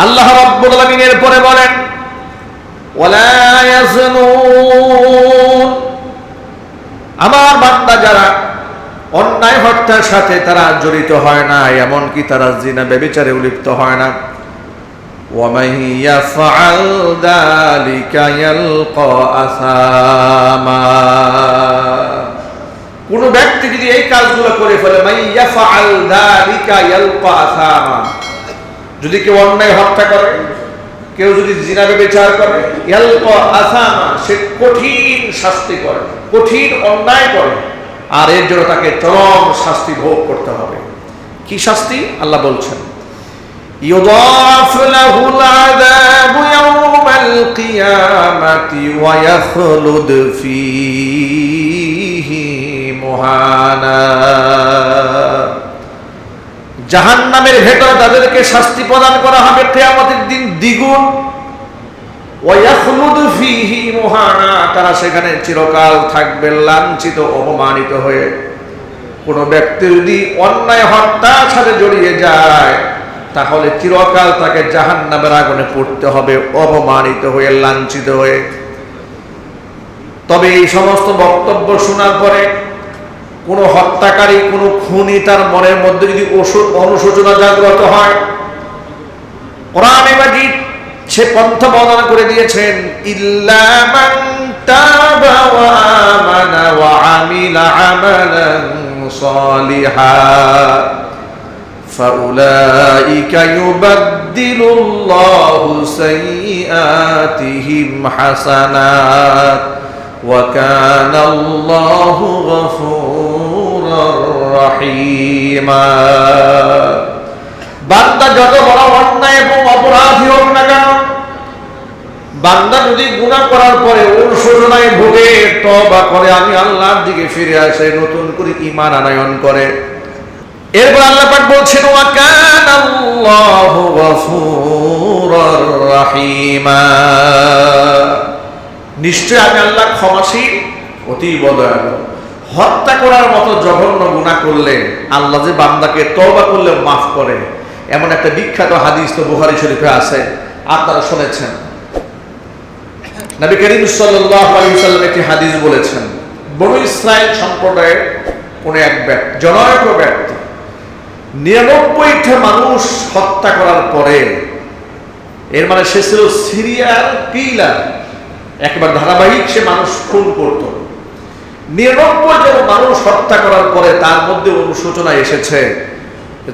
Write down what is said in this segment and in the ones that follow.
আল্লাহ রাব্বুল আলামিন এরপরে বলেন ওয়ালা ইয়াজনুন, আমার বান্দা যারা অন্যায় হত্যার সাথে তারা জড়িত হয় না, এমনকি তারা জিনা ব্যভিচারে লিপ্ত হয় না। وَمَن يَفْعَلْ ذَلِكَ يَلْقَى أَثَامًا, কোন ব্যক্তি যদি এই কাজগুলো করে ফেলে, মান ইয়াফআল যালিকা ইয়ালকা আসামা, যদি কেউ অন্যায় হত্যা করে, কেউ যদি জিনা ব্যভিচার করে, ইয়ালকা আসামা, সে কঠিন শাস্তি করে, কঠিন অন্যায় করে, আর এর জন্য তাকে চরম শাস্তি ভোগ করতে হবে। কি শাস্তি? আল্লাহ বলছেন ইউদাফ লাহুল আযাবু ইয়াওমাল কিয়ামাতি ওয়া ইয়াখলুদ ফীহি মুহানা, জাহান্নামের ভেতরে তাদেরকে শাস্তি প্রদান করা হবে কিয়ামতের দিন দ্বিগুণ। ওয়া ইয়াখলুদ ফীহি মুহানা, তারা সেখানে চিরকাল থাকবে লাঞ্ছিত অপমানিত হয়ে। কোন ব্যক্তি যদি অন্যায় হত্যার সাথে জড়িয়ে যায় তাহলে চিরকাল তাকে জাহান্নামের আগুনে পড়তে হবে, অপমানিত হয়ে লাঞ্ছিত হয়ে। তবে এই সমস্ত বক্তব্য শোনার পরে কোন হত্যাকারী, কোন খুনি তার মনের মধ্যে যদি অনুশোচনা জাগ্রত হয়, কোরআনে মাজিদ সে পন্থা বর্ণনা করে দিয়েছেন ইল্লা মান তাবা ওয়া আমানা ওয়া আমিলা আমালান সালিহা فَأُولَئِكَ يُبَدِّلُ اللَّهُ سَيِّئَاتِهِمْ حَسَنَاتٍ وَكَانَ اللَّهُ غَفُورًا رَحِيمًا। বান্দা যত বড় অন্যায় এবং অপরাধী হোক না কেন, বান্দা যদি গুনাহ করার পরে অনুশোচনায় ভোগে, তওবা করে, আমি আল্লাহর দিকে ফিরে আসে, নতুন করে ঈমান আনয়ন করে, এরপর আল্লাহ পাক বলছেন ওয়া কানাল্লাহু গফুরুর রহিমা, নিশ্চয় আমি আল্লাহ ক্ষমাশীল, অতীব দয়ালু। হত্যা করার মতো জঘন্য গুনাহ করলে আল্লাহ যে বান্দাকে তওবা করলে মাফ করে, এমন একটা বিখ্যাত হাদিস তো বুখারী শরীফে আছে, আপনারা শুনেছেন। নবী করিম সাল্লাল্লাহু আলাইহি ওয়াসাল্লাম একটি হাদিস বলেছেন, বনু ইসরাইল সম্প্রদায়ের কোন এক ব্যক্তি, জনৈক ব্যক্তি 99টা মানুষ হত্যা করার পরে, এর মানে সে ছিল সিরিয়াল কিলার, একবার ধারাবাহিক সে মানুষ খুন করত। 99 জন মানুষ হত্যা করার পরে তার মধ্যে অনুশোচনা এসেছে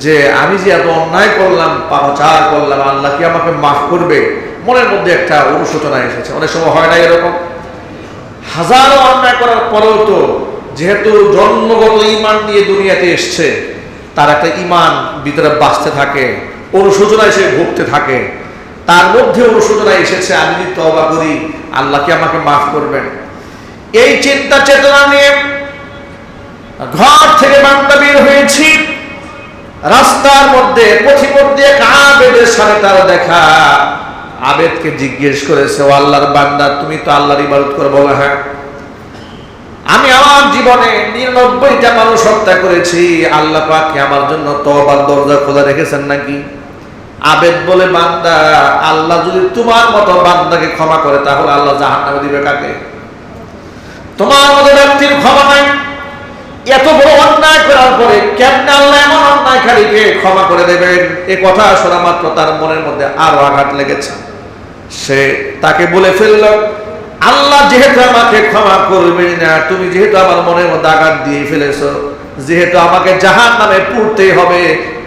যে আমি যে এত অন্যায় করলাম, পাপাচার করলাম, আল্লাহ কি আমাকে মাফ করবে? মনের মধ্যে একটা অনুশোচনা এসেছে। অনেক সময় হয় না এরকম, হাজারো অন্যায় করার পরেও তো যেহেতু জন্মগত ঈমান নিয়ে দুনিয়াতে এসছে, তার একটা ঈমান ভিতরে বাঁচতে থাকে, অনুশোচনায় সে ভুগতে থাকে, তার মধ্যে অনুশোচনা এসেছে আমি যদি তওবা করি আল্লাহ কি আমাকে মাফ করবেন। এই চিন্তা চেতনা নিয়ে ঘর থেকে বান্দা বের হয়েছি, রাস্তার মধ্যে পথিমধ্যে এক আবেদের সাথে তার দেখা। আবেদকে জিজ্ঞেস করেছে, ও আল্লাহর বান্দা, তুমি তো আল্লাহর ইবাদত করে? বলে হ্যাঁ, আমি আমার জীবনে 99টা মানুষ হত্যা করেছি, আল্লাহ পাক কি আমার জন্য তওবার দরজা খোলা রেখেছেন নাকি? আবেদ বলে, বান্দা, আল্লাহ যদি তোমার মতো বান্দাকে ক্ষমা করে তাহলে আল্লাহ জাহান্নামে দিবে কাকে? তোমার মতো ব্যক্তির ক্ষমা নাই, এত বড় অন্যায় করার পরে কেমনে আল্লাহ এমন অন্যায়কারীকে ক্ষমা করে দেবেন? এ কথা শোনা মাত্র তার মনের মধ্যে আরো আঘাত লেগেছে। সে তাকে বলে ফেলল, আল্লাহ যেহেতু আমাকে ক্ষমা করবেন না, তুমি যেহেতু আমার মনের মধ্যে আঘাত দিয়ে ফেলেছো, যেহেতু আমাকে জাহান্নামে পুড়তেই হবে,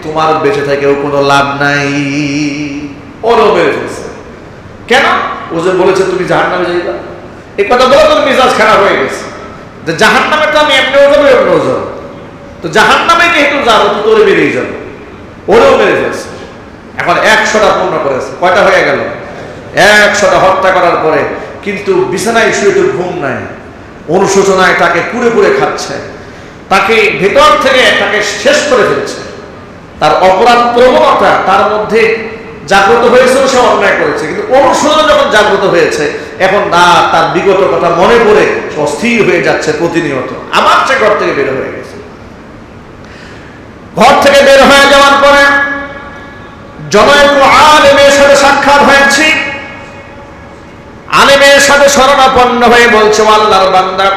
তোমার বেঁচে থেকেও কোনো লাভ নাই। ওরও মেরে ফেলছে। কেন? ও যে বলেছে তুমি জাহান্নামে যাইবা, এই কথা বলে তোর মেজাজ খারাপ হয়ে গেছে। জাহান্নামে তো আমি এমনিও যাবো, এমনিও যাবো, তো জাহান্নামে যেহেতু যাবো তো তোরে বেরিয়ে যাবো। ওরেও মেরে ফেলছে। এখন 100টা পূর্ণ করেছে। কয়টা হয়ে গেল? 100টা হত্যা করার পরে কিন্তু বিছানায় শুয়ে তো ঘুম নাই, অনুশোচনায় তাকে পুড়ে পুড়ে খাচ্ছে, তাকে ভেতর থেকে তাকে শেষ করে ফেলছে। তার অপরাধ প্রবণতা তার মধ্যে জাগ্রত হয়েছে, সে অন্যায় করেছে, কিন্তু অনুশোচনা যখন জাগ্রত হয়েছে, এখন না তার বিগত কথা মনে পড়ে অস্থির হয়ে যাচ্ছে প্রতিনিয়ত। আবার সে ঘর থেকে বের হয়ে গেছে। ঘর থেকে বের হয়ে যাওয়ার পরে জনৈক আলেমের সাথে সাথে শরণাপন্ন হয়ে বলছে, আল্লাহর বান্দা,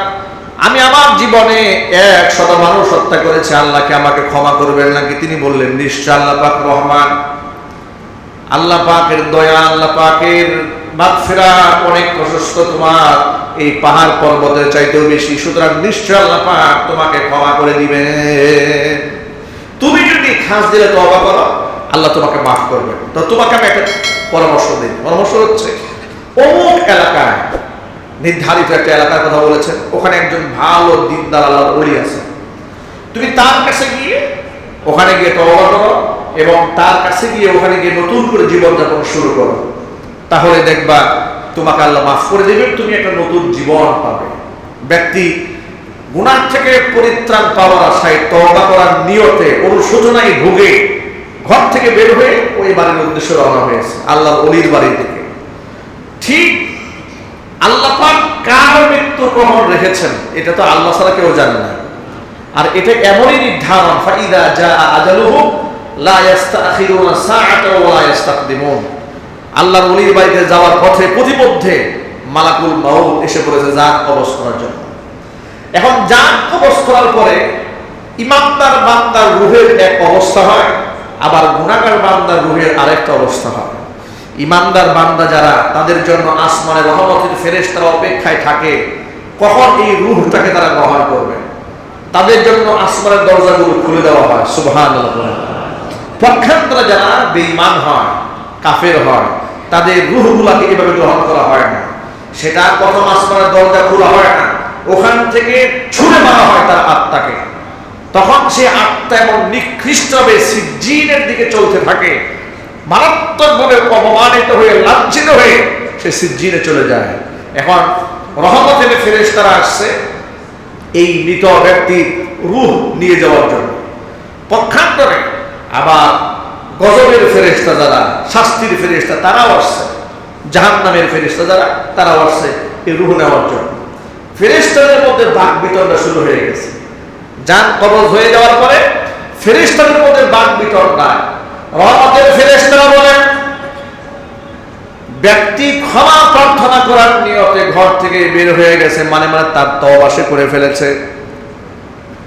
আমি আমার জীবনে 100 মানুষ হত্যা করেছি, আল্লাহকে আমাকে ক্ষমা করবেন নাকি? তিনি বললেন, নিশ্চয় আল্লাহ পাক রহমান, আল্লাহ পাকের দয়া, আল্লাহ পাকের মাগফিরাত অনেক প্রশস্ত, তোমার এই পাহাড় পর্বতের চাইতেও বেশি, সুতরাং নিশ্চয় আল্লাহ পাক তোমাকে ক্ষমা করে দিবেন। তুমি যদি খাস দিলে তওবা করো, আল্লাহ তোমাকে মাফ করবেন। তো তোমাকে আমি একটা পরামর্শ দিই। পরামর্শ হচ্ছে, অমুক এলাকায়, নির্ধারিত একটা এলাকার কথা বলেছেন, ওখানে একজন ভালো দিনদার আল্লাহর ওলি আছে, তুমি তার কাছে গিয়ে ওখানে গিয়ে তওবা করো এবং তার কাছে গিয়ে ওখানে গিয়ে নতুন করে জীবনযাপন শুরু করো, তাহলে দেখবা তোমাকে আল্লাহ মাফ করে দেবেন, তুমি একটা নতুন জীবন পাবে। ব্যক্তি গুনাহ থেকে পরিত্রাণ পাওয়ার আশায় তওবা করার নিয়তে অনুশোচনায় ভুগে ঘর থেকে বের হয়ে ওই বাড়ির উদ্দেশ্যে রওনা হয়েছে, আল্লাহর ওলির বাড়ি থেকে। ঠিক আল্লাহ পাক কার মৃত্যু কখন রেখেছেন এটা তো আল্লাহ ছাড়া কেউ জানে না। আর এটা এমনই নির্ধারণ, ফাইদা জাআ আজালুহুম লা ইস্তাখিরুনা সাআতাও ওয়া লা ইস্তাকদিমুন। আল্লাহর ওলির বাড়িতে যাওয়ার পথে প্রতিমধ্যে মালাকুল মাউত এসে পড়েছে জান কবজ করার জন্য। এখন জান কবজ করার পরে ইমানদার বান্দার রূহের এক অবস্থা হয়, আবার গুনাহগার বান্দার রূহের আরেকটা অবস্থা হয়। ইমানদার বান্দা যারা, তাদের জন্য আসমানের রহমতের ফেরেশতারা অপেক্ষায় থাকে কখন এই রূহটাকে তারা গ্রহণ করবে। তাদের জন্য আসমানের দরজাগুলো খুলে দেওয়া হয়, সুবহানাল্লাহ। পক্ষান্তরে যারা বেঈমান হয়, কাফের হয়, তাদের রূহগুলোকে এভাবে গ্রহণ করা হয় না। সেটা প্রথম আসমানের দরজা খোলা হয় না, ওখান থেকে ছুঁড়ে মারা হয় তার আত্মাকে। তখন সে আত্মা এমন নিকৃষ্টভাবে সিজ্জিনের দিকে চলতে থাকে, মারাত্মকভাবে অপমানিত হয়ে লাঞ্ছিত হয়ে সে সিজ্জিনে চলে যায়। এখন রহমতের ফেরেশতারা আসছে এই মৃত ব্যক্তির রূহ নিয়ে যাওয়ার জন্য। পক্ষান্তরে আবার গজবের ফেরেশতা যারা, শাস্তির ফেরেশতা, তারাও আসছে। জাহান্নামের ফেরেশতা যারা, তারাও আসছে এই রূহ নেওয়ার জন্য। ফেরেশতাদের মধ্যে বাক বিতণ্ডা শুরু হয়ে গেছে। জান কবজ হয়ে যাওয়ার পরে ফেরেশতাদের মধ্যে বাক বিতণ্ডা। রহমতের ফেরেশতারা বলেন, ব্যক্তি ক্ষমা প্রার্থনা করার নিয়তে ঘর থেকে বের হয়ে গেছে, মানে তার তওবা সে করে ফেলেছে।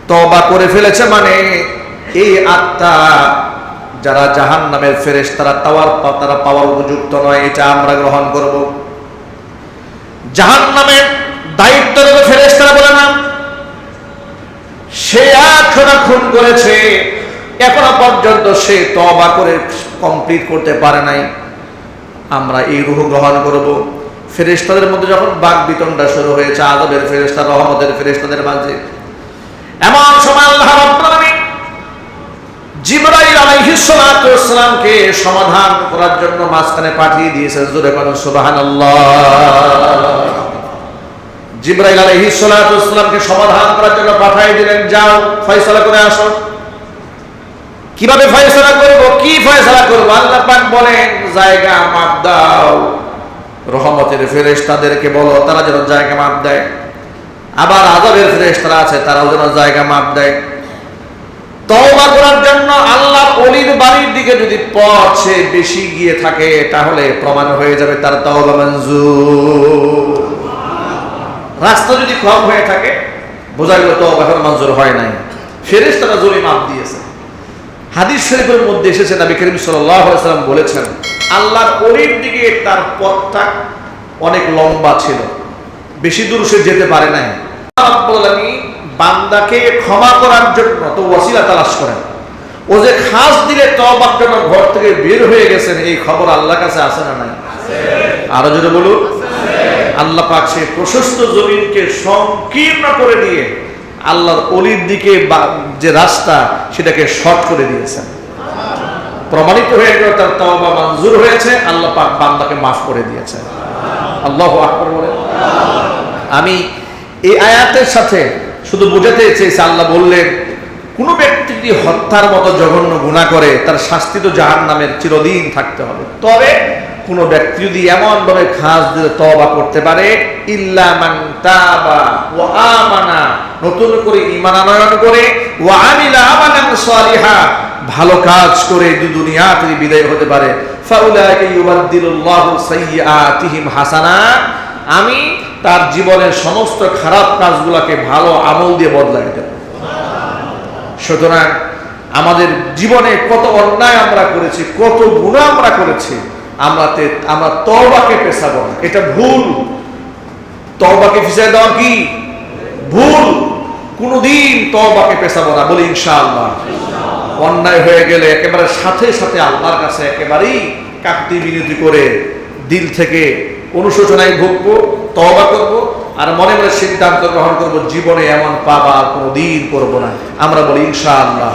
তওবা করে ফেলেছে মানে এই আত্মা যারা জাহান্নামের ফেরেশতারা তারা পাওয়ার উপযুক্ত নয়, এটা আমরা গ্রহণ করব। জাহান্নামের দায়িত্ব দেবে ফেরেশতারা বলে না, সে 100টা খুন করেছে, এখনো পর্যন্ত সে তওবা করে কমপ্লিট করতে পারে নাই, আমরা এই রূহ গ্রহণ করব। ফেরেশতাদের মধ্যে যখন বাক বিতণ্ডা শুরু হয়েছে, আযাবের ফেরেশতা রহমতের ফেরেশতাদের মাঝে, এমন সময় আল্লাহ রাব্বুল আলামিন জিবরাইল আলাইহিস সালাতু ওয়াস সালামকে সমাধান করার জন্য মাঝখানে পাঠিয়ে দিয়েছেন। জোরে বলুন সুবহানাল্লাহ। জিবরাইল আলাইহিস সালাতু ওয়াস সালামকে সমাধান করার জন্য পাঠিয়ে দিলেন, যাও ফয়সালা করে আসো। কিভাবে ফয়সালা করব, কি ফয়সালা করব? আল্লাহ পাক বলেন, জায়গা মাপ দাও। রহমতের ফেরেশতাদেরকে বলো তারা যেন জায়গা মাপ দেয়, আবার আযাবের ফেরেশতারা আছে তারাও যেন জায়গা মাপ দেয়। তওবা করার জন্য আল্লাহর ওলির বাড়ির দিকে যদি পথ সে বেশি গিয়ে থাকে, তাহলে প্রমাণ হয়ে যাবে তার তওবা মঞ্জুর। রাস্তা যদি কম হয়ে থাকে, বোঝা গেল তওবা এখন মঞ্জুর হয় নাই, ফেরেশতারা জোরে মাপ দিয়েছে। হাদিস শরীফের মধ্যে এসেছে, নবী করিম সাল্লাল্লাহু আলাইহি ওয়াসাল্লাম বলেছেন, আল্লাহর ওলির দিকে তার পথটা অনেক লম্বা ছিল, বেশি দূর সে যেতে পারে নাই। রব্বুল আলামিন বান্দাকে ক্ষমা করার জন্য তো ওসিলা তালাশ করেন। ও যে খাস দিলে তওবার জন্য ঘর থেকে বের হয়ে গেছেন, এই খবর আল্লাহর কাছে আছে না নাই? আরো যদি বলুন, আল্লাহ পাক সেই প্রশস্ত জমিনকে সংকীর্ণ করে দিয়ে আল্লাহর ওলির দিকে যে রাস্তা সেটাকে শর্ট করে দিয়েছেন। প্রমাণিত হয়ে গেল তার তওবা মঞ্জুর হয়েছে, আল্লাহ পাক বান্দাকে মাফ করে দিয়েছেন। আল্লাহু আকবার বলেন। আমি এই আয়াতের সাথে শুধু বোঝাতে চেয়েছি, আল্লাহ বললেন কোন ব্যক্তি যদি হত্যার মতো জঘন্য গুনাহ করে, তার শাস্তি তো জাহান্নামের চিরদিন থাকতে হবে। তবে কোন ব্যক্তি যদি এমন ভাবে খাস দিয়ে তওবা করতে পারে, ইল্লা মান তাবা ওয়া আমানা, নতুন করে ঈমান আনয়ন করে, ওয়া আমিলা আমালান সালিহা, ভালো কাজ করে দুনিয়া থেকে বিদায় হতে পারে, ফাউলাইকা ইউবাদদিলুল্লাহু সাইয়্যাতিহিম হাসানাত, আমি তার জীবনের সমস্ত খারাপ কাজগুলোকে ভালো আমল দিয়ে বদলাই দেব। সুতরাং আমাদের জীবনে কত অন্যায় আমরা করেছি, কত গুনাহ আমরা করেছি, আমরা তওবাকে পেছাবো না, এটা ভুল। তওবাকে পিছায় দেওয়া কি ভুল? কোনদিন তওবাকে পেছাবো না, বলি ইনশাআল্লাহ। অন্যায় হয়ে গেলে একেবারে সাথে সাথে আল্লাহর কাছে একেবারেই কাকুতি মিনতি করে দিল থেকে অনুশোচনায় ভুগবো, তওবা করব, আর মনে মনে সিদ্ধান্ত গ্রহণ করব জীবনে এমন পাপ আর কোনোদিন করবো না। আমরা বলি ইনশাআল্লাহ।